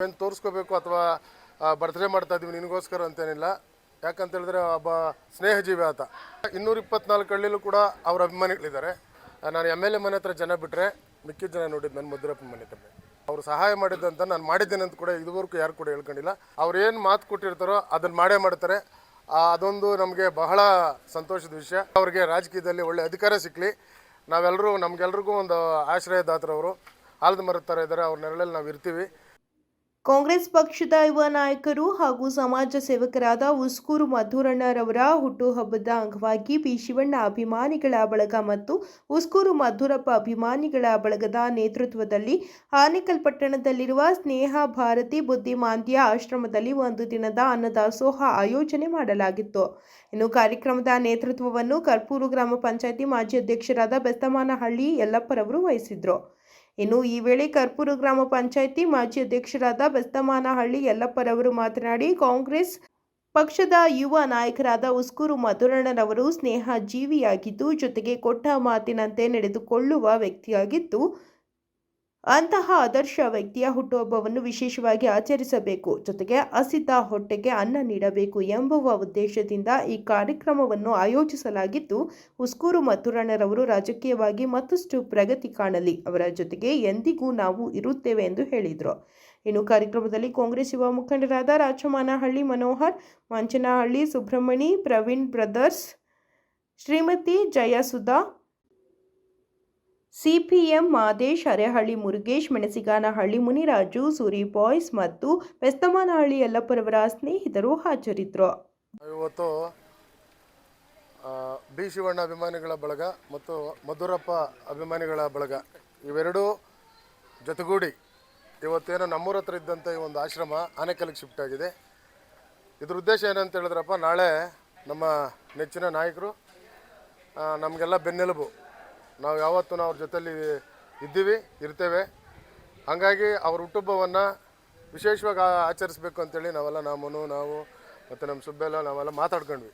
ಏನು ತೋರಿಸ್ಕೋಬೇಕು ಅಥವಾ ಬರ್ತ್ಡೇ ಮಾಡ್ತಾ ಇದ್ದೀವಿ ನಿನಗೋಸ್ಕರ ಅಂತೇನಿಲ್ಲ. ಯಾಕಂತ ಹೇಳಿದ್ರೆ ಒಬ್ಬ ಸ್ನೇಹಜೀವಿ ಆತ. 224 ಹಳ್ಳಿಲೂ ಕೂಡ ಅವ್ರ ಅಭಿಮಾನಿಗಳಿದ್ದಾರೆ. ನಾನು MLA ಮನೆ ಹತ್ರ ಜನ ಬಿಟ್ಟರೆ ಮಿಕ್ಕಿದ ಜನ ನೋಡಿದ್ದು ನನ್ನ ಮಧುರಪ್ಪನ ಮನೆ ಹತ್ರ. ಅವರು ಸಹಾಯ ಮಾಡಿದ್ದಂತ ನಾನು ಮಾಡಿದ್ದೇನೆ ಅಂತ ಕೂಡ ಇದುವರೆಗೂ ಯಾರು ಕೂಡ ಹೇಳ್ಕೊಂಡಿಲ್ಲ. ಅವ್ರು ಏನು ಮಾತು ಕೊಟ್ಟಿರ್ತಾರೋ ಅದನ್ನು ಮಾಡೇ ಮಾಡ್ತಾರೆ. ಅದೊಂದು ನಮಗೆ ಬಹಳ ಸಂತೋಷದ ವಿಷಯ. ಅವ್ರಿಗೆ ರಾಜಕೀಯದಲ್ಲಿ ಒಳ್ಳೆ ಅಧಿಕಾರ ಸಿಕ್ಕಲಿ. ನಾವೆಲ್ಲರೂ ನಮಗೆಲ್ರಿಗೂ ಒಂದು ಆಶ್ರಯದಾತರವರು. ಆಲದ ಮರದ ಥರ ಇದ್ದಾರೆ. ಅವ್ರ ನೆರಳಲ್ಲಿ ನಾವು ಇರ್ತೀವಿ. ಕಾಂಗ್ರೆಸ್ ಪಕ್ಷದ ಯುವ ನಾಯಕರು ಹಾಗೂ ಸಮಾಜ ಸೇವಕರಾದ ಉಸ್ಕೂರು ಮಧುರಣ್ಣರವರ ಹುಟ್ಟುಹಬ್ಬದ ಅಂಗವಾಗಿ ಪಿ ಶಿವಣ್ಣ ಅಭಿಮಾನಿಗಳ ಬಳಗ ಮತ್ತು ಉಸ್ಕೂರು ಮಧುರಪ್ಪ ಅಭಿಮಾನಿಗಳ ಬಳಗದ ನೇತೃತ್ವದಲ್ಲಿ ಆನೇಕಲ್ ಪಟ್ಟಣದಲ್ಲಿರುವ ಸ್ನೇಹ ಭಾರತಿ ಬುದ್ಧಿಮಾಂದ್ಯ ಆಶ್ರಮದಲ್ಲಿ ಒಂದು ದಿನದ ಅನ್ನದಾಸೋಹ ಆಯೋಜನೆ ಮಾಡಲಾಗಿತ್ತು. ಇನ್ನು ಕಾರ್ಯಕ್ರಮದ ನೇತೃತ್ವವನ್ನು ಕರ್ಪೂರು ಗ್ರಾಮ ಪಂಚಾಯಿತಿ ಮಾಜಿ ಅಧ್ಯಕ್ಷರಾದ ಬೆಸ್ತಮಾನಹಳ್ಳಿ ಯಲ್ಲಪ್ಪರವರು ವಹಿಸಿದ್ರು. ಇನ್ನು ಈ ವೇಳೆ ಕರ್ಪೂರು ಗ್ರಾಮ ಪಂಚಾಯಿತಿ ಮಾಜಿ ಅಧ್ಯಕ್ಷರಾದ ಬೆಸ್ತಮಾನಹಳ್ಳಿ ಯಲ್ಲಪ್ಪರವರು ಮಾತನಾಡಿ, ಕಾಂಗ್ರೆಸ್ ಪಕ್ಷದ ಯುವ ನಾಯಕರಾದ ಉಸ್ಕೂರು ಮಧುರಣ್ಣರವರು ಸ್ನೇಹ ಜೀವಿಯಾಗಿದ್ದು, ಜೊತೆಗೆ ಕೊಟ್ಟ ಮಾತಿನಂತೆ ನಡೆದುಕೊಳ್ಳುವ ವ್ಯಕ್ತಿಯಾಗಿದ್ದು, ಅಂತಹ ಆದರ್ಶ ವ್ಯಕ್ತಿಯ ಹುಟ್ಟುಹಬ್ಬವನ್ನು ವಿಶೇಷವಾಗಿ ಆಚರಿಸಬೇಕು, ಜೊತೆಗೆ ಹಸಿದ ಹೊಟ್ಟೆಗೆ ಅನ್ನ ನೀಡಬೇಕು ಎಂಬುವ ಉದ್ದೇಶದಿಂದ ಈ ಕಾರ್ಯಕ್ರಮವನ್ನು ಆಯೋಜಿಸಲಾಗಿದ್ದು, ಉಸ್ಕೂರು ಮಧುರಣ್ಣರವರು ರಾಜಕೀಯವಾಗಿ ಮತ್ತಷ್ಟು ಪ್ರಗತಿ ಕಾಣಲಿ, ಅವರ ಜೊತೆಗೆ ಎಂದಿಗೂ ನಾವು ಇರುತ್ತೇವೆ ಎಂದು ಹೇಳಿದರು. ಇನ್ನು ಕಾರ್ಯಕ್ರಮದಲ್ಲಿ ಕಾಂಗ್ರೆಸ್ ಯುವ ಮುಖಂಡರಾದ Rachamanahalli Manohar, Manchanahalli Subramani, Praveen brothers, Shrimati Jayasudha, CPM Madesh, Arehalli Murugesh, Menasiganahalli Muniraju, Suri boys ಮತ್ತು ಬೆಸ್ತಮಾನಹಳ್ಳಿ ಯಲ್ಲಪ್ಪರವರ ಸ್ನೇಹಿತರು ಹಾಜರಿದ್ದರು. ಇವತ್ತು ಬಿ ಶಿವಣ್ಣ ಅಭಿಮಾನಿಗಳ ಬಳಗ ಮತ್ತು ಮಧುರಪ್ಪ ಅಭಿಮಾನಿಗಳ ಬಳಗ ಇವೆರಡೂ ಜೊತೆಗೂಡಿ ಇವತ್ತೇನೋ ನಮ್ಮೂರ ಹತ್ರ ಇದ್ದಂಥ ಈ ಒಂದು ಆಶ್ರಮ ಆನೇಕಲ್ಗೆ ಶಿಫ್ಟ್ ಆಗಿದೆ. ಇದ್ರ ಉದ್ದೇಶ ಏನಂತ ಹೇಳಿದ್ರಪ್ಪ, ನಾಳೆ ನಮ್ಮ ನೆಚ್ಚಿನ ನಾಯಕರು ನಮಗೆಲ್ಲ ಬೆನ್ನೆಲುಬು. ನಾವು ಯಾವತ್ತೂ ಅವ್ರ ಜೊತೆಲಿ ಇದ್ದೀವಿ, ಇರ್ತೇವೆ. ಹಾಗಾಗಿ ಅವ್ರ ಹುಟ್ಟುಹಬ್ಬವನ್ನು ವಿಶೇಷವಾಗಿ ಆಚರಿಸ್ಬೇಕು ಅಂತೇಳಿ ನಾವು ಮತ್ತು ನಮ್ಮ ಸುಬ್ಬೆಲ್ಲ ನಾವೆಲ್ಲ ಮಾತಾಡ್ಕೊಂಡ್ವಿ.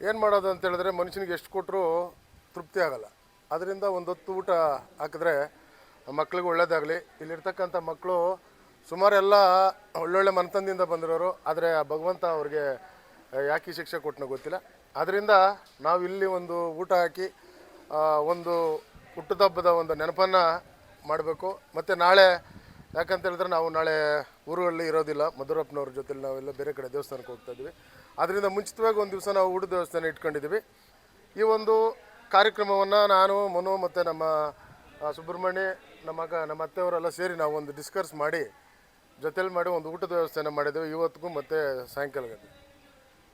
ಏನು ಮಾಡೋದು ಅಂತ ಹೇಳಿದ್ರೆ, ಮನುಷ್ಯನಿಗೆ ಎಷ್ಟು ಕೊಟ್ಟರೂ ತೃಪ್ತಿ ಆಗೋಲ್ಲ. ಅದರಿಂದ ಒಂದೊತ್ತು ಊಟ ಹಾಕಿದ್ರೆ ಮಕ್ಳಿಗೆ ಒಳ್ಳೇದಾಗಲಿ. ಇಲ್ಲಿರ್ತಕ್ಕಂಥ ಮಕ್ಕಳು ಸುಮಾರೆಲ್ಲ ಒಳ್ಳೊಳ್ಳೆ ಮನತನದಿಂದ ಬಂದಿರೋರು. ಆದರೆ ಭಗವಂತ ಅವ್ರಿಗೆ ಯಾಕೆ ಶಿಕ್ಷೆ ಕೊಟ್ಟನೋ ಗೊತ್ತಿಲ್ಲ. ಅದರಿಂದ ನಾವು ಇಲ್ಲಿ ಒಂದು ಊಟ ಹಾಕಿ ಒಂದು ಹುಟ್ಟುಹಬ್ಬದ ಒಂದು ನೆನಪನ್ನು ಮಾಡಬೇಕು. ಮತ್ತು ನಾಳೆ ಯಾಕಂತ ಹೇಳಿದ್ರೆ ನಾವು ನಾಳೆ ಊರುಗಳಲ್ಲಿ ಇರೋದಿಲ್ಲ, ಮಧುರಪ್ಪನವ್ರ ಜೊತೆಲಿ ನಾವೆಲ್ಲ ಬೇರೆ ಕಡೆ ದೇವಸ್ಥಾನಕ್ಕೆ ಹೋಗ್ತಾಯಿದ್ವಿ. ಅದರಿಂದ ಮುಂಚಿತವಾಗಿ ಒಂದು ದಿವಸ ನಾವು ಊಟದ ದೇವಸ್ಥಾನ ಇಟ್ಕೊಂಡಿದ್ದೀವಿ. ಈ ಒಂದು ಕಾರ್ಯಕ್ರಮವನ್ನು ನಾನು ಮನು ಮತ್ತು ನಮ್ಮ ಸುಬ್ರಹ್ಮಣ್ಯ, ನಮ್ಮ ಅತ್ತೆಯವರೆಲ್ಲ ಸೇರಿ ನಾವು ಒಂದು ಡಿಸ್ಕಸ್ ಮಾಡಿ ಜೊತೆಲಿ ಮಾಡಿ ಒಂದು ಊಟದ ವ್ಯವಸ್ಥೆನ ಮಾಡಿದ್ದೇವೆ ಇವತ್ತಿಗೂ ಮತ್ತು ಸಾಯಂಕಾಲಕ್ಕೆ.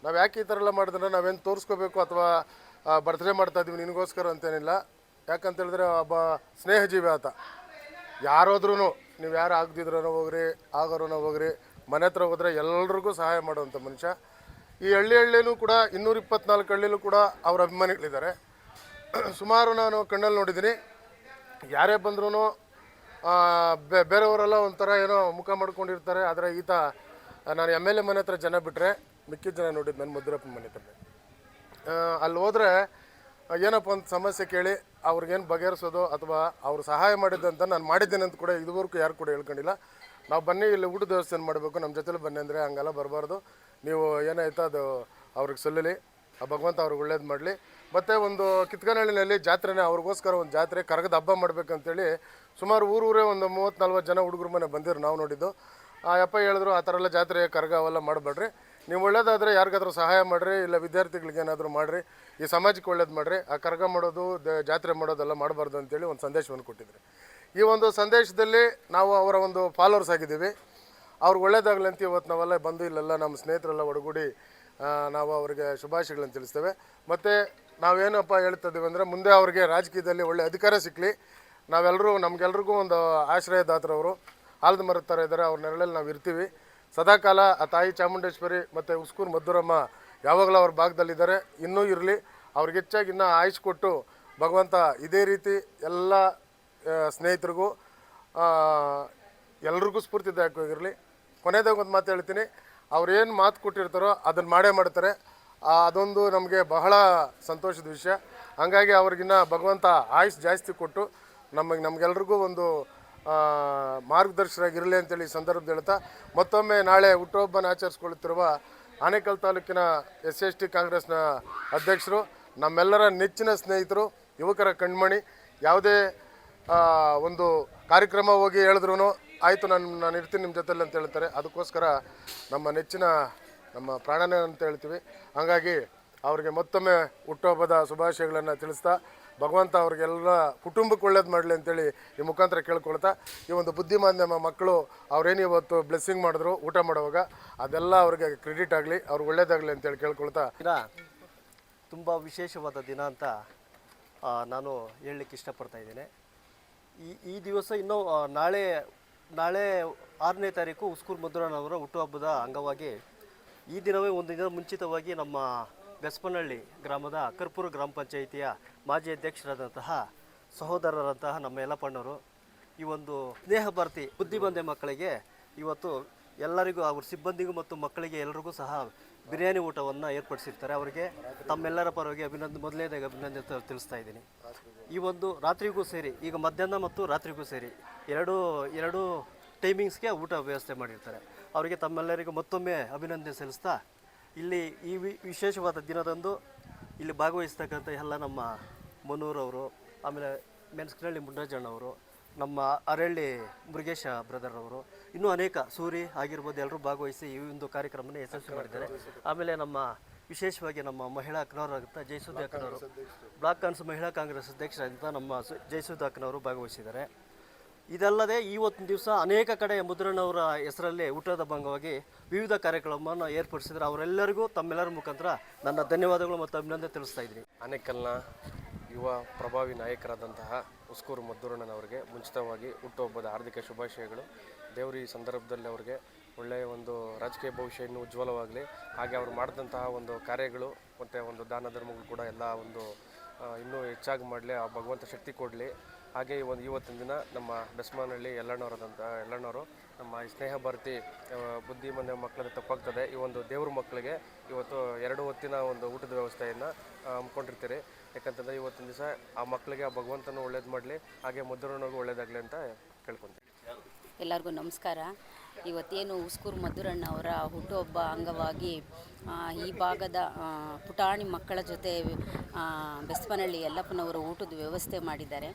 ನಾವು ಯಾಕೆ ಈ ಥರ ಎಲ್ಲ ಮಾಡಿದ್ರೆ, ನಾವೇನು ತೋರಿಸ್ಕೋಬೇಕು ಅಥವಾ ಬರ್ತ್ಡೇ ಮಾಡ್ತಾ ಇದ್ದೀವಿ ನಿನಗೋಸ್ಕರ ಅಂತೇನಿಲ್ಲ. ಯಾಕಂತ ಹೇಳಿದ್ರೆ ಒಬ್ಬ ಸ್ನೇಹಜೀವಿ ಆತ. ಯಾರೋದ್ರೂ ನೀವು ಯಾರು ಆಗದಿದ್ರೂ ಹೋಗ್ರಿ, ಆಗೋರೂ ಹೋಗ್ರಿ, ಮನೆ ಹತ್ರ ಹೋದರೆ ಎಲ್ರಿಗೂ ಸಹಾಯ ಮಾಡುವಂಥ ಮನುಷ್ಯ. ಈ ಹಳ್ಳಿಯಲ್ಲೂ ಕೂಡ 224 ಹಳ್ಳಿಲೂ ಕೂಡ ಅವ್ರ ಅಭಿಮಾನಿಗಳಿದ್ದಾರೆ. ಸುಮಾರು ನಾನು ಕಣ್ಣಲ್ಲಿ ನೋಡಿದ್ದೀನಿ. ಯಾರೇ ಬಂದ್ರೂ ಬೇರೆಯವರೆಲ್ಲ ಒಂಥರ ಏನೋ ಮುಖ ಮಾಡ್ಕೊಂಡಿರ್ತಾರೆ. ಆದರೆ ಈತ ನಾನು MLA ಮನೆ ಹತ್ರ ಜನ ಬಿಟ್ಟರೆ ಮಿಕ್ಕಿದ ಜನ ನೋಡಿದ್ದು ನನ್ನ ಮಧುರಪ್ಪನ ಮನೆ ಹತ್ರ. ಅಲ್ಲಿ ಹೋದರೆ ಏನಪ್ಪ ಒಂದು ಸಮಸ್ಯೆ ಕೇಳಿ ಅವ್ರಿಗೇನು ಬಗೆಹರಿಸೋದು ಅಥವಾ ಅವರು ಸಹಾಯ ಮಾಡಿದ್ದಂತ ನಾನು ಮಾಡಿದ್ದೇನೆ ಅಂತ ಕೂಡ ಇದುವರೆಗೂ ಯಾರು ಕೂಡ ಹೇಳ್ಕೊಂಡಿಲ್ಲ. ನಾವು ಬನ್ನಿ ಇಲ್ಲಿ ಊಟದ ವ್ಯವಸ್ಥೆ ಮಾಡಬೇಕು, ನಮ್ಮ ಜೊತೆಲಿ ಬನ್ನಿ ಅಂದರೆ ಹಂಗೆಲ್ಲ ಬರಬಾರ್ದು. ನೀವು ಏನಾಯ್ತು ಅದು ಅವ್ರಿಗೆ ಸಲ್ಲಲಿ, ಆ ಭಗವಂತ ಅವ್ರಿಗೆ ಒಳ್ಳೇದು ಮಾಡಲಿ. ಮತ್ತು ಒಂದು ಕಿತ್ಕನಹಳ್ಳಿನಲ್ಲಿ ಜಾತ್ರೆನೇ ಅವ್ರಿಗೋಸ್ಕರ ಒಂದು ಜಾತ್ರೆ ಕರಗದ ಹಬ್ಬ ಮಾಡಬೇಕಂತೇಳಿ ಸುಮಾರು ಊರೂರೇ ಒಂದು 30-40 ಜನ ಹುಡುಗರು ಮನೆ ಬಂದಿರು ನಾವು ನೋಡಿದ್ದು. ಆ ಅಪ್ಪ ಹೇಳಿದ್ರು, ಆ ಥರ ಎಲ್ಲ ಜಾತ್ರೆ ಕರಗ ಅವೆಲ್ಲ ಮಾಡಬೇಡ್ರಿ, ನೀವು ಒಳ್ಳೇದಾದರೆ ಯಾರಿಗಾದ್ರೂ ಸಹಾಯ ಮಾಡಿರಿ, ಇಲ್ಲ ವಿದ್ಯಾರ್ಥಿಗಳಿಗೆ ಏನಾದರೂ ಮಾಡಿರಿ, ಈ ಸಮಾಜಕ್ಕೆ ಒಳ್ಳೇದು ಮಾಡಿರಿ, ಆ ಕರಗ ಮಾಡೋದು ಜಾತ್ರೆ ಮಾಡೋದೆಲ್ಲ ಮಾಡಬಾರ್ದು ಅಂತೇಳಿ ಒಂದು ಸಂದೇಶವನ್ನು ಕೊಟ್ಟಿದ್ರು. ಈ ಒಂದು ಸಂದೇಶದಲ್ಲಿ ನಾವು ಅವರ ಒಂದು ಫಾಲೋವರ್ಸ್ ಆಗಿದ್ದೀವಿ. ಅವ್ರಿಗೆ ಒಳ್ಳೇದಾಗಲಿ ಅಂತ ಇವತ್ತು ನಾವೆಲ್ಲ ಬಂದು ಇಲ್ಲೆಲ್ಲ ನಮ್ಮ ಸ್ನೇಹಿತರೆಲ್ಲ ಒಡಗೂಡಿ ನಾವು ಅವರಿಗೆ ಶುಭಾಶಯಗಳನ್ನು ತಿಳಿಸ್ತೇವೆ. ಮತ್ತು ನಾವೇನಪ್ಪ ಹೇಳ್ತಿದ್ದೀವಿ ಅಂದರೆ, ಮುಂದೆ ಅವ್ರಿಗೆ ರಾಜಕೀಯದಲ್ಲಿ ಒಳ್ಳೆ ಅಧಿಕಾರ ಸಿಕ್ಕಲಿ. ನಾವೆಲ್ಲರೂ ನಮಗೆಲ್ರಿಗೂ ಒಂದು ಆಶ್ರಯದಾತರವರು. ಆಲದ ಮರದ ಥರ ಇದ್ದಾರೆ. ಅವ್ರ ನೆರಳಲ್ಲಿ ನಾವು ಇರ್ತೀವಿ ಸದಾಕಾಲ. ಆ ತಾಯಿ ಚಾಮುಂಡೇಶ್ವರಿ ಮತ್ತು ಉಸ್ಕೂರು ಮಧುರಮ್ಮ ಯಾವಾಗಲೂ ಅವ್ರ ಭಾಗದಲ್ಲಿದ್ದಾರೆ, ಇನ್ನೂ ಇರಲಿ. ಅವ್ರಿಗೆ ಹೆಚ್ಚಾಗಿ ಇನ್ನೂ ಆಯುಷ್ ಕೊಟ್ಟು ಭಗವಂತ ಇದೇ ರೀತಿ ಎಲ್ಲ ಸ್ನೇಹಿತರಿಗೂ ಎಲ್ರಿಗೂ ಸ್ಫೂರ್ತಿದಾಯಕವಾಗಿರಲಿ. ಕೊನೆಯದಾಗ ಒಂದು ಮಾತು ಹೇಳ್ತೀನಿ, ಅವ್ರೇನು ಮಾತು ಕೊಟ್ಟಿರ್ತಾರೋ ಅದನ್ನು ಮಾಡೇ ಮಾಡ್ತಾರೆ. ಅದೊಂದು ನಮಗೆ ಬಹಳ ಸಂತೋಷದ ವಿಷಯ. ಹಾಗಾಗಿ ಅವ್ರಿಗಿನ್ನ ಭಗವಂತ ಆಯುಷ್ ಜಾಸ್ತಿ ಕೊಟ್ಟು ನಮಗೆಲ್ರಿಗೂ ಒಂದು ಮಾರ್ಗದರ್ಶಕರಾಗಿರಲಿ ಅಂತೇಳಿ ಈ ಸಂದರ್ಭದಲ್ಲಿ ಹೇಳ್ತಾ ಮತ್ತೊಮ್ಮೆ ನಾಳೆ ಹುಟ್ಟುಹಬ್ಬನ ಆಚರಿಸ್ಕೊಳ್ಳುತ್ತಿರುವ ಆನೇಕಲ್ ತಾಲೂಕಿನ SC ಕಾಂಗ್ರೆಸ್ನ ಅಧ್ಯಕ್ಷರು, ನಮ್ಮೆಲ್ಲರ ನೆಚ್ಚಿನ ಸ್ನೇಹಿತರು, ಯುವಕರ ಕಣ್ಮಣಿ, ಯಾವುದೇ ಒಂದು ಕಾರ್ಯಕ್ರಮ ಹೋಗಿ ಹೇಳಿದ್ರು ಆಯಿತು ನಾನು ಇರ್ತೀನಿ ನಿಮ್ಮ ಜೊತೆಲಿ ಅಂತ ಹೇಳ್ತಾರೆ. ಅದಕ್ಕೋಸ್ಕರ ನಮ್ಮ ನೆಚ್ಚಿನ ನಮ್ಮ ಪ್ರಾಣನೇ ಅಂತ ಹೇಳ್ತೀವಿ. ಹಾಗಾಗಿ ಅವ್ರಿಗೆ ಮತ್ತೊಮ್ಮೆ ಹುಟ್ಟುಹಬ್ಬದ ಶುಭಾಶಯಗಳನ್ನು ತಿಳಿಸ್ತಾ ಭಗವಂತ ಅವ್ರಿಗೆಲ್ಲ ಕುಟುಂಬಕ್ಕೆ ಒಳ್ಳೇದು ಮಾಡಲಿ ಅಂತೇಳಿ ಈ ಮುಖಾಂತರ ಕೇಳ್ಕೊಳ್ತಾ, ಈ ಒಂದು ಬುದ್ಧಿಮಾಂದ್ಯಮ ಮಕ್ಕಳು ಅವ್ರೇನು ಇವತ್ತು ಬ್ಲೆಸ್ಸಿಂಗ್ ಮಾಡಿದ್ರು ಊಟ ಮಾಡುವಾಗ ಅದೆಲ್ಲ ಅವ್ರಿಗೆ ಕ್ರೆಡಿಟ್ ಆಗಲಿ, ಅವ್ರಿಗೆ ಒಳ್ಳೇದಾಗಲಿ ಅಂತೇಳಿ ಕೇಳ್ಕೊಳ್ತಾ ದಿನ ತುಂಬ ವಿಶೇಷವಾದ ದಿನ ಅಂತ ನಾನು ಹೇಳಲಿಕ್ಕೆ ಇಷ್ಟಪಡ್ತಾ ಇದ್ದೇನೆ. ಈ ದಿವಸ ಇನ್ನೂ ನಾಳೆ 6ನೇ ತಾರೀಕು ಉಸ್ಕೂರು ಮಧುರಣ್ಣವರ ಹುಟ್ಟುಹಬ್ಬದ ಅಂಗವಾಗಿ ಈ ದಿನವೇ ಒಂದು ದಿನ ಮುಂಚಿತವಾಗಿ ನಮ್ಮ ಬೆಸ್ಪನಹಳ್ಳಿ ಗ್ರಾಮದ ಕರ್ಪೂರ ಗ್ರಾಮ ಪಂಚಾಯಿತಿಯ ಮಾಜಿ ಅಧ್ಯಕ್ಷರಾದಂತಹ ಸಹೋದರರಂತಹ ನಮ್ಮ ಯಲ್ಲಪ್ಪಣ್ಣವರು ಈ ಒಂದು ಸ್ನೇಹ ಭಾರತಿ ಬುದ್ಧಿಬಂದೆ ಮಕ್ಕಳಿಗೆ ಇವತ್ತು ಎಲ್ಲರಿಗೂ ಅವ್ರ ಸಿಬ್ಬಂದಿಗೂ ಮತ್ತು ಮಕ್ಕಳಿಗೆ ಎಲ್ಲರಿಗೂ ಸಹ ಬಿರಿಯಾನಿ ಊಟವನ್ನು ಏರ್ಪಡಿಸಿರ್ತಾರೆ. ಅವರಿಗೆ ತಮ್ಮೆಲ್ಲರ ಪರವಾಗಿ ಮೊದಲನೇದಾಗಿ ಅಭಿನಂದನೆ ತಿಳಿಸ್ತಾ ಇದ್ದೀನಿ. ಈ ಒಂದು ರಾತ್ರಿಗೂ ಸೇರಿ, ಈಗ ಮಧ್ಯಾಹ್ನ ಮತ್ತು ರಾತ್ರಿಗೂ ಸೇರಿ ಎರಡು ಟೈಮಿಂಗ್ಸ್ಗೆ ಊಟ ವ್ಯವಸ್ಥೆ ಮಾಡಿರ್ತಾರೆ. ಅವರಿಗೆ ತಮ್ಮೆಲ್ಲರಿಗೂ ಮತ್ತೊಮ್ಮೆ ಅಭಿನಂದನೆ ಸಲ್ಲಿಸ್ತಾ, ಇಲ್ಲಿ ಈ ವಿಶೇಷವಾದ ದಿನದಂದು ಇಲ್ಲಿ ಭಾಗವಹಿಸ್ತಕ್ಕಂಥ ಎಲ್ಲ ನಮ್ಮ ಮನೂರವರು, ಆಮೇಲೆ ಮೆಣಸ್ಕನಹಳ್ಳಿ ಮುನ್ನರಾಜಣ್ಣವರು, ನಮ್ಮ ಅರಳ್ಳಿ ಮುರುಗೇಶ ಬ್ರದರ್ ಅವರು, ಇನ್ನೂ ಅನೇಕ ಸೂರಿ ಆಗಿರ್ಬೋದು ಎಲ್ಲರೂ ಭಾಗವಹಿಸಿ ಈ ಒಂದು ಕಾರ್ಯಕ್ರಮನ ಯಶಸ್ವಿ ಮಾಡಿದ್ದಾರೆ. ಆಮೇಲೆ ನಮ್ಮ ವಿಶೇಷವಾಗಿ ನಮ್ಮ ಮಹಿಳಾ ಅಕ್ಕನವರಾದಂಥ ಜಯಸುಧಾ ಅಕ್ಕನವರು, ಬ್ಲಾಕ್ ಕಾನ್ಸ್ ಮಹಿಳಾ ಕಾಂಗ್ರೆಸ್ ಅಧ್ಯಕ್ಷರಾದಂಥ ನಮ್ಮ ಜಯಸುಧಾ ಅಕ್ಕನವರು ಭಾಗವಹಿಸಿದ್ದಾರೆ. ಇದಲ್ಲದೆ ಇವತ್ತಿನ ದಿವಸ ಅನೇಕ ಕಡೆ ಮುದ್ರಣ್ಣವರ ಹೆಸರಲ್ಲಿ ಊಟದ ಭಾಗವಾಗಿ ವಿವಿಧ ಕಾರ್ಯಕ್ರಮವನ್ನು ಏರ್ಪಡಿಸಿದರೆ ಅವರೆಲ್ಲರಿಗೂ ತಮ್ಮೆಲ್ಲರ ಮುಖಾಂತರ ನನ್ನ ಧನ್ಯವಾದಗಳು ಮತ್ತು ಅಭಿನಂದನೆ ತಿಳಿಸ್ತಾ ಇದ್ದೀನಿ. ಆನೇಕಲ್ನ ಯುವ ಪ್ರಭಾವಿ ನಾಯಕರಾದಂತಹ ಉಸ್ಕೂರು ಮಧುರಣ್ಣನವರಿಗೆ ಮುಂಚಿತವಾಗಿ ಹುಟ್ಟುಹಬ್ಬದ ಹಾರ್ದಿಕ ಶುಭಾಶಯಗಳು. ದೇವರು ಈ ಸಂದರ್ಭದಲ್ಲಿ ಅವರಿಗೆ ಒಳ್ಳೆಯ ಒಂದು ರಾಜಕೀಯ ಭವಿಷ್ಯ ಇನ್ನೂ ಉಜ್ವಲವಾಗಲಿ. ಹಾಗೆ ಅವರು ಮಾಡಿದಂತಹ ಒಂದು ಕಾರ್ಯಗಳು ಮತ್ತು ಒಂದು ದಾನ ಧರ್ಮಗಳು ಕೂಡ ಎಲ್ಲ ಒಂದು ಇನ್ನೂ ಹೆಚ್ಚಾಗಿ ಮಾಡಲಿ, ಆ ಭಗವಂತ ಶಕ್ತಿ ಕೊಡಲಿ. ಹಾಗೆ ಇವತ್ತಿನ ದಿನ ನಮ್ಮ ಬೆಸ್ಮಾನಹಳ್ಳಿ ಯಲ್ಲಣ್ಣವರು ನಮ್ಮ ಈ ಸ್ನೇಹ ಭಾರತಿ ಬುದ್ಧಿಮಾಂದ್ಯ ಮಕ್ಕಳದ್ದು ತಪ್ಪಾಗ್ತದೆ. ಈ ಒಂದು ದೇವ್ರ ಮಕ್ಕಳಿಗೆ ಇವತ್ತು 2 ಹೊತ್ತಿನ ಒಂದು ಊಟದ ವ್ಯವಸ್ಥೆಯನ್ನು ಹಮ್ಮಿಕೊಂಡಿರ್ತೀರಿ. ಯಾಕಂತಂದರೆ ಇವತ್ತಿನ ದಿವಸ ಆ ಮಕ್ಕಳಿಗೆ ಆ ಭಗವಂತನೂ ಒಳ್ಳೇದು ಮಾಡಲಿ, ಹಾಗೆ ಮಧುರಣ್ಣಗೂ ಒಳ್ಳೇದಾಗಲಿ ಅಂತ ಕೇಳ್ಕೊತೀನಿ. ಎಲ್ಲರಿಗೂ ನಮಸ್ಕಾರ. ಇವತ್ತೇನು ಉಸ್ಕೂರು ಮಧುರಣ್ಣ ಅವರ ಹುಟ್ಟುಹಬ್ಬ ಅಂಗವಾಗಿ ಈ ಭಾಗದ ಪುಟಾಣಿ ಮಕ್ಕಳ ಜೊತೆ ಬೆಸ್ಪನಹಳ್ಳಿ ಯಲ್ಲಪ್ಪನವರು ಊಟದ ವ್ಯವಸ್ಥೆ ಮಾಡಿದ್ದಾರೆ.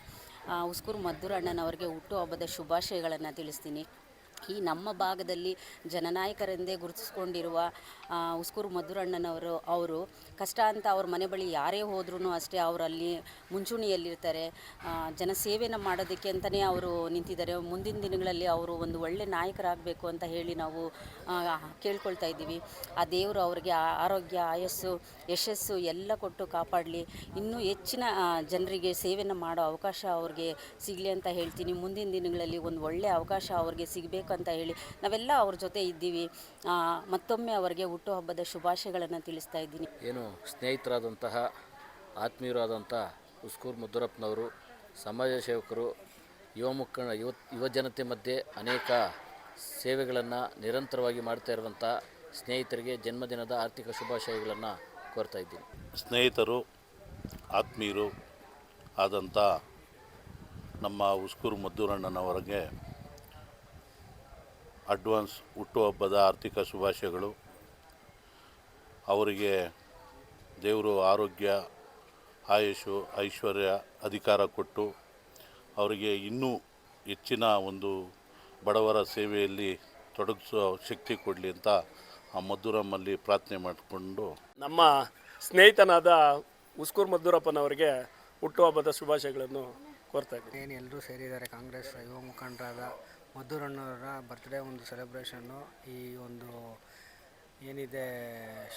ಉಸ್ಕೂರು ಮಧುರಣ್ಣನವರಿಗೆ ಹುಟ್ಟುಹಬ್ಬದ ಶುಭಾಶಯಗಳನ್ನು ತಿಳಿಸ್ತೀನಿ. ಈ ನಮ್ಮ ಭಾಗದಲ್ಲಿ ಜನನಾಯಕರೆಂದೇ ಗುರುತಿಸ್ಕೊಂಡಿರುವ ಉಸ್ಕೂರು ಮಧುರಣ್ಣನವರು ಕಷ್ಟ ಅಂತ ಅವ್ರ ಮನೆ ಬಳಿ ಯಾರೇ ಹೋದ್ರೂ ಅಷ್ಟೇ ಅವರಲ್ಲಿ ಮುಂಚೂಣಿಯಲ್ಲಿರ್ತಾರೆ. ಜನಸೇವೆನ ಮಾಡೋದಕ್ಕೆ ಅಂತಲೇ ಅವರು ನಿಂತಿದ್ದಾರೆ. ಮುಂದಿನ ದಿನಗಳಲ್ಲಿ ಅವರು ಒಂದು ಒಳ್ಳೆ ನಾಯಕರಾಗಬೇಕು ಅಂತ ಹೇಳಿ ನಾವು ಕೇಳ್ಕೊಳ್ತಾ ಇದ್ದೀವಿ. ಆ ದೇವರು ಅವರಿಗೆ ಆರೋಗ್ಯ, ಆಯಸ್ಸು, ಯಶಸ್ಸು ಎಲ್ಲ ಕೊಟ್ಟು ಕಾಪಾಡಲಿ. ಇನ್ನೂ ಹೆಚ್ಚಿನ ಜನರಿಗೆ ಸೇವೆನ ಮಾಡೋ ಅವಕಾಶ ಅವ್ರಿಗೆ ಸಿಗಲಿ ಅಂತ ಹೇಳ್ತೀನಿ. ಮುಂದಿನ ದಿನಗಳಲ್ಲಿ ಒಂದು ಒಳ್ಳೆಯ ಅವಕಾಶ ಅವ್ರಿಗೆ ಸಿಗಬೇಕು ಅಂತ ಹೇಳಿ ನಾವೆಲ್ಲ ಅವ್ರ ಜೊತೆ ಇದ್ದೀವಿ. ಮತ್ತೊಮ್ಮೆ ಅವರಿಗೆ ಹುಟ್ಟುಹಬ್ಬದ ಶುಭಾಶಯಗಳನ್ನು ತಿಳಿಸ್ತಾ ಇದ್ದೀನಿ. ಏನು ಸ್ನೇಹಿತರಾದಂತಹ ಆತ್ಮೀಯರಾದಂಥ ಉಸ್ಕೂರು ಮಧುರಪ್ಪನವರು ಸಮಾಜ ಸೇವಕರು, ಯುವ ಜನತೆ ಮಧ್ಯೆ ಅನೇಕ ಸೇವೆಗಳನ್ನು ನಿರಂತರವಾಗಿ ಮಾಡ್ತಾ ಇರುವಂಥ ಸ್ನೇಹಿತರಿಗೆ ಜನ್ಮದಿನದ ಆರ್ಥಿಕ ಶುಭಾಶಯಗಳನ್ನು ಕೋರ್ತಾ ಇದ್ದೀನಿ. ಸ್ನೇಹಿತರು, ಆತ್ಮೀಯರು ಆದಂಥ ನಮ್ಮ ಉಸ್ಕೂರು ಮಧುರಣ್ಣನವರಿಗೆ ಅಡ್ವಾನ್ಸ್ ಹುಟ್ಟುಹಬ್ಬದ ಆರ್ಥಿಕ ಶುಭಾಶಯಗಳು. ಅವರಿಗೆ ದೇವರು ಆರೋಗ್ಯ, ಆಯುಷು, ಐಶ್ವರ್ಯ, ಅಧಿಕಾರ ಕೊಟ್ಟು ಅವರಿಗೆ ಇನ್ನೂ ಹೆಚ್ಚಿನ ಒಂದು ಬಡವರ ಸೇವೆಯಲ್ಲಿ ತೊಡಗಿಸೋ ಶಕ್ತಿ ಕೊಡಲಿ ಅಂತ ಆ ಮಧುರಮ್ಮಲ್ಲಿ ಪ್ರಾರ್ಥನೆ ಮಾಡಿಕೊಂಡು ನಮ್ಮ ಸ್ನೇಹಿತನಾದ ಉಸ್ಕೂರು ಮಧುರಪ್ಪನವರಿಗೆ ಹುಟ್ಟುಹಬ್ಬದ ಶುಭಾಶಯಗಳನ್ನು ಕೋರ್ತಾ ಇದ್ದೀನಿ. ಏನು ಎಲ್ಲರೂ ಸೇರಿದ್ದಾರೆ. ಕಾಂಗ್ರೆಸ್ ಯುವ ಮುಖಂಡರಾದ ಮಧುರಣ್ಣವರ ಬರ್ತ್ಡೇ ಒಂದು ಸೆಲೆಬ್ರೇಷನ್ನು, ಈ ಒಂದು ಏನಿದೆ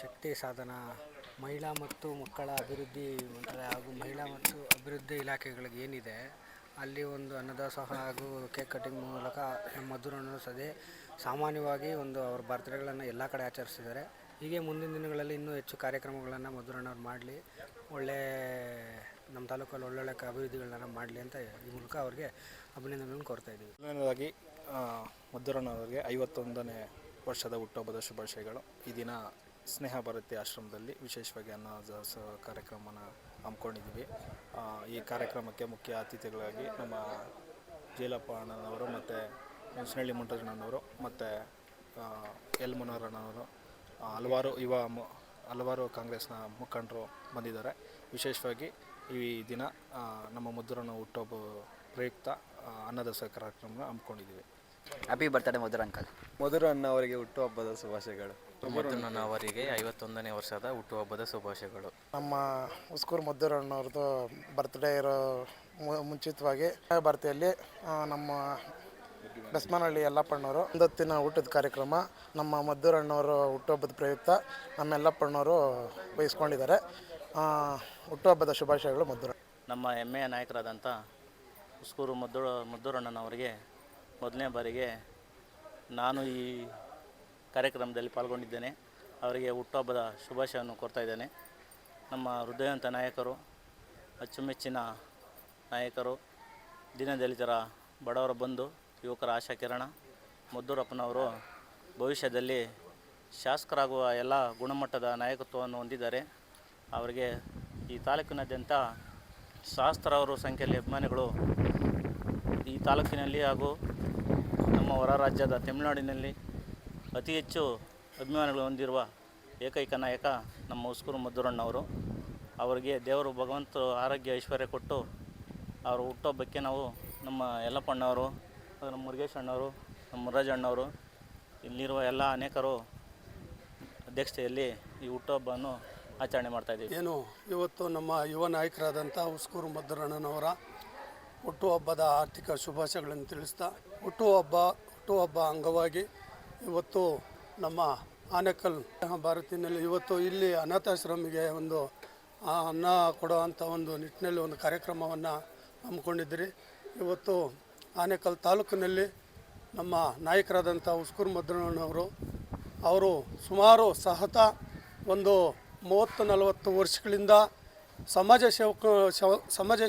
ಶಕ್ತಿ ಸಾಧನ ಮಹಿಳಾ ಮತ್ತು ಮಕ್ಕಳ ಅಭಿವೃದ್ಧಿ ಹಾಗೂ ಮಹಿಳಾ ಮತ್ತು ಅಭಿವೃದ್ಧಿ ಇಲಾಖೆಗಳಿಗೆ ಏನಿದೆ ಅಲ್ಲಿ ಒಂದು ಅನ್ನದಾಸೋಹ ಹಾಗೂ ಕೇಕ್ ಕಟಿಂಗ್ ಮೂಲಕ ನಮ್ಮ ಮಧುರಣ್ಣರು ಸಾಮಾನ್ಯವಾಗಿ ಒಂದು ಅವ್ರ ಬರ್ತ್ಡೇಗಳನ್ನು ಎಲ್ಲ ಕಡೆ ಆಚರಿಸಿದ್ದಾರೆ. ಹೀಗೆ ಮುಂದಿನ ದಿನಗಳಲ್ಲಿ ಇನ್ನೂ ಹೆಚ್ಚು ಕಾರ್ಯಕ್ರಮಗಳನ್ನು ಮಧುರಣ್ಣವ್ರು ಮಾಡಲಿ, ನಮ್ಮ ತಾಲೂಕಲ್ಲಿ ಒಳ್ಳೊಳ್ಳೆ ಅಭಿವೃದ್ಧಿಗಳನ್ನ ಮಾಡಲಿ ಅಂತ ಈ ಮೂಲಕ ಅವ್ರಿಗೆ ಅಭಿನಂದನೆಗಳನ್ನು ಕೋರ್ತಾ ಇದ್ದೀವಿ. ಮೊದಲನೇದಾಗಿ ಮಧುರಣ್ಣವರಿಗೆ 51ನೇ ವರ್ಷದ ಹುಟ್ಟುಹಬ್ಬದ ಶುಭಾಶಯಗಳು. ಈ ದಿನ ಸ್ನೇಹ ಭಾರತಿ ಆಶ್ರಮದಲ್ಲಿ ವಿಶೇಷವಾಗಿ ಅನ್ನದಾಸೋಹ ಕಾರ್ಯಕ್ರಮನ ಹಮ್ಮಿಕೊಂಡಿದ್ದೀವಿ. ಈ ಕಾರ್ಯಕ್ರಮಕ್ಕೆ ಮುಖ್ಯ ಅತಿಥಿಗಳಾಗಿ ನಮ್ಮ ಜೇಲಪ್ಪ ಅಣ್ಣನವರು ಮತ್ತು ಮುಸ್ನಳ್ಳಿ ಮುಂಟಣ್ಣನವರು ಮತ್ತು ಎಲ್ ಮುನವರಣ್ಣವರು ಹಲವಾರು ಕಾಂಗ್ರೆಸ್ನ ಮುಖಂಡರು ಬಂದಿದ್ದಾರೆ. ವಿಶೇಷವಾಗಿ ಈ ದಿನ ನಮ್ಮ ಮಧುರಣ್ಣ ಹುಟ್ಟುಹಬ್ಬ ಪ್ರಯುಕ್ತ ಅನ್ನದಾಸೋಹ ಕಾರ್ಯಕ್ರಮ ಹಮ್ಮಿಕೊಂಡಿದ್ದೀವಿ. Happy birthday Madhur uncle. ಮಧುರಣ್ಣ ಅವರಿಗೆ ಹುಟ್ಟುಹಬ್ಬದ ಶುಭಾಶಯಗಳು. ಮಧುರಣ್ಣ ಅವರಿಗೆ 51ನೇ ವರ್ಷದ ಹುಟ್ಟುಹಬ್ಬದ ಶುಭಾಶಯಗಳು. ನಮ್ಮ ಉಸ್ಕೂರು ಮದ್ದೂರಣ್ಣವ್ರದ್ದು ಬರ್ತ್ಡೇ ಇರೋ ಮುಂಚಿತವಾಗಿ ಬರ್ತಿಯಲ್ಲಿ ನಮ್ಮ ಬೆಸ್ಮನಹಳ್ಳಿ ಯಲ್ಲಪ್ಪಣ್ಣವರು ಒಂದೊತ್ತಿನ ಊಟದ ಕಾರ್ಯಕ್ರಮ ನಮ್ಮ ಮದ್ದೂರಣ್ಣವರು ಹುಟ್ಟುಹಬ್ಬದ ಪ್ರಯುಕ್ತ ನಮ್ಮ ಯಲ್ಲಪ್ಪಣ್ಣವರು ವಹಿಸ್ಕೊಂಡಿದ್ದಾರೆ. ಹುಟ್ಟುಹಬ್ಬದ ಶುಭಾಶಯಗಳು ಮದ್ದೂರಣ್ಣ. ನಮ್ಮ ಹೆಮ್ಮೆಯ ನಾಯಕರಾದಂಥ ಉಸ್ಕೂರು ಮದ್ದೂರಣ್ಣನವರಿಗೆ ಮೊದಲನೇ ಬಾರಿಗೆ ನಾನು ಈ ಕಾರ್ಯಕ್ರಮದಲ್ಲಿ ಪಾಲ್ಗೊಂಡಿದ್ದೇನೆ. ಅವರಿಗೆ ಹುಟ್ಟುಹಬ್ಬದ ಶುಭಾಶಯವನ್ನು ಕೋರ್ತಾ ಇದ್ದೇನೆ. ನಮ್ಮ ಹೃದಯವಂತ ನಾಯಕರು, ಅಚ್ಚುಮೆಚ್ಚಿನ ನಾಯಕರು, ದೀನದಲಿತರ ಬಡವರ ಬಂಧು, ಯುವಕರ ಆಶಾಕಿರಣ ಮದ್ದೂರಪ್ಪನವರು ಭವಿಷ್ಯದಲ್ಲಿ ಶಾಸಕರಾಗುವ ಎಲ್ಲ ಗುಣಮಟ್ಟದ ನಾಯಕತ್ವವನ್ನು ಹೊಂದಿದ್ದಾರೆ. ಅವರಿಗೆ ಈ ತಾಲೂಕಿನಾದ್ಯಂತ ಸಹಸ್ರಾರು ಸಂಖ್ಯೆಯಲ್ಲಿ ಅಭಿಮಾನಿಗಳು ಈ ತಾಲೂಕಿನಲ್ಲಿ ಹಾಗೂ ನಮ್ಮ ಹೊರ ರಾಜ್ಯದ ತಮಿಳುನಾಡಿನಲ್ಲಿ ಅತಿ ಹೆಚ್ಚು ಅಭಿಮಾನಿಗಳು ಹೊಂದಿರುವ ಏಕೈಕ ನಾಯಕ ನಮ್ಮ ಉಸ್ಕೂರು ಮದ್ದೂರಣ್ಣವರು. ಅವರಿಗೆ ದೇವರು ಭಗವಂತ ಆರೋಗ್ಯ ಐಶ್ವರ್ಯ ಕೊಟ್ಟು ಅವರ ಹುಟ್ಟುಹಬ್ಬಕ್ಕೆ ನಾವು ನಮ್ಮ ಯಲ್ಲಪ್ಪಣ್ಣವರು, ನಮ್ಮ ಮುರುಗೇಶ್ ಅಣ್ಣವರು, ನಮ್ಮ ಮುರಾಜ್ ಅಣ್ಣವರು, ಇಲ್ಲಿರುವ ಎಲ್ಲ ಅನೇಕರು ಅಧ್ಯಕ್ಷತೆಯಲ್ಲಿ ಈ ಹುಟ್ಟುಹಬ್ಬವನ್ನು ಆಚರಣೆ ಮಾಡ್ತಾಯಿದ್ದೀವಿ. ಇವತ್ತು ನಮ್ಮ ಯುವ ನಾಯಕರಾದಂಥ ಉಸ್ಕೂರು ಮದ್ದೂರಣ್ಣನವರ ಹುಟ್ಟುಹಬ್ಬದ ಆರ್ಥಿಕ ಶುಭಾಶಯಗಳನ್ನು ತಿಳಿಸ್ತಾ ಹುಟ್ಟುಹಬ್ಬ ಅಂಗವಾಗಿ ಇವತ್ತು ನಮ್ಮ ಆನೇಕಲ್ ಭಾರತಿನಲ್ಲಿ ಇವತ್ತು ಇಲ್ಲಿ ಅನಾಥಾಶ್ರಮಿಗೆ ಒಂದು ಅನ್ನ ಕೊಡುವಂಥ ಒಂದು ನಿಟ್ಟಿನಲ್ಲಿ ಒಂದು ಕಾರ್ಯಕ್ರಮವನ್ನು ಹಮ್ಮಿಕೊಂಡಿದ್ದೀರಿ. ಇವತ್ತು ಆನೇಕಲ್ ತಾಲೂಕಿನಲ್ಲಿ ನಮ್ಮ ನಾಯಕರಾದಂಥ ಉಸ್ಕೂರು ಮದ್ದೂರಣ್ಣವರು ಸುಮಾರು ಸಹತ ಒಂದು 30-40 ವರ್ಷಗಳಿಂದ ಸಮಾಜ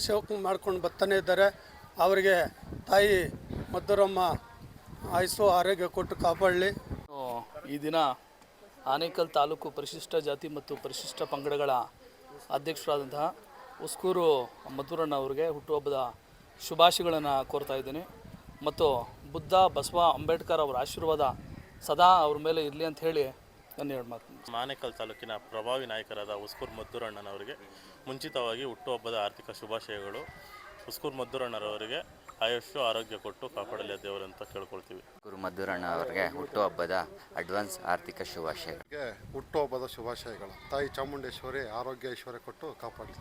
ಸೇವಕ ಮಾಡ್ಕೊಂಡು ಬರ್ತಾನೆ ಇದ್ದಾರೆ. ಅವರಿಗೆ ತಾಯಿ ಮದ್ದೂರಮ್ಮ ಆಯುಸ್ಸು ಆರೋಗ್ಯ ಕೊಟ್ಟು ಕಾಪಾಡಲಿ. ಈ ದಿನ ಆನೇಕಲ್ ತಾಲೂಕು ಪರಿಶಿಷ್ಟ ಜಾತಿ ಮತ್ತು ಪರಿಶಿಷ್ಟ ಪಂಗಡಗಳ ಅಧ್ಯಕ್ಷರಾದಂತಹ ಉಸ್ಕೂರು ಮದ್ದೂರಣ್ಣ ಅವರಿಗೆ ಹುಟ್ಟುಹಬ್ಬದ ಶುಭಾಶಯಗಳನ್ನು ಕೋರ್ತಾ ಇದ್ದೀನಿ. ಮತ್ತು ಬುದ್ಧ ಬಸವ ಅಂಬೇಡ್ಕರ್ ಅವರ ಆಶೀರ್ವಾದ ಸದಾ ಅವ್ರ ಮೇಲೆ ಇರಲಿ ಅಂತ ಹೇಳಿ ನಾನು ಎರಡು ಮಾತು. ಆನೇಕಲ್ ತಾಲೂಕಿನ ಪ್ರಭಾವಿ ನಾಯಕರಾದ ಉಸ್ಕೂರು ಮದ್ದೂರಣ್ಣನವರಿಗೆ ಮುಂಚಿತವಾಗಿ ಹುಟ್ಟುಹಬ್ಬದ ಆರ್ಥಿಕ ಶುಭಾಶಯಗಳು. ಉಸ್ಕೂರು ಮದ್ದೂರಣ್ಣರವರಿಗೆ ಆಯುಷ್ಯ ಆರೋಗ್ಯ ಕೊಟ್ಟು ಕಾಪಾಡಲಿ ದೇವರಂತ ಕೇಳ್ಕೊಳ್ತೀವಿ. ಉಸ್ಕೂರು ಮದ್ದೂರಣ್ಣ ಅವರಿಗೆ ಹುಟ್ಟುಹಬ್ಬದ ಅಡ್ವಾನ್ಸ್ ಆರ್ಥಿಕ ಶುಭಾಶಯಗಳು. ಹುಟ್ಟುಹಬ್ಬದ ಶುಭಾಶಯಗಳು. ತಾಯಿ ಚಾಮುಂಡೇಶ್ವರಿ ಆರೋಗ್ಯ ಐಶ್ವರ್ಯ ಕೊಟ್ಟು ಕಾಪಾಡಲಿ.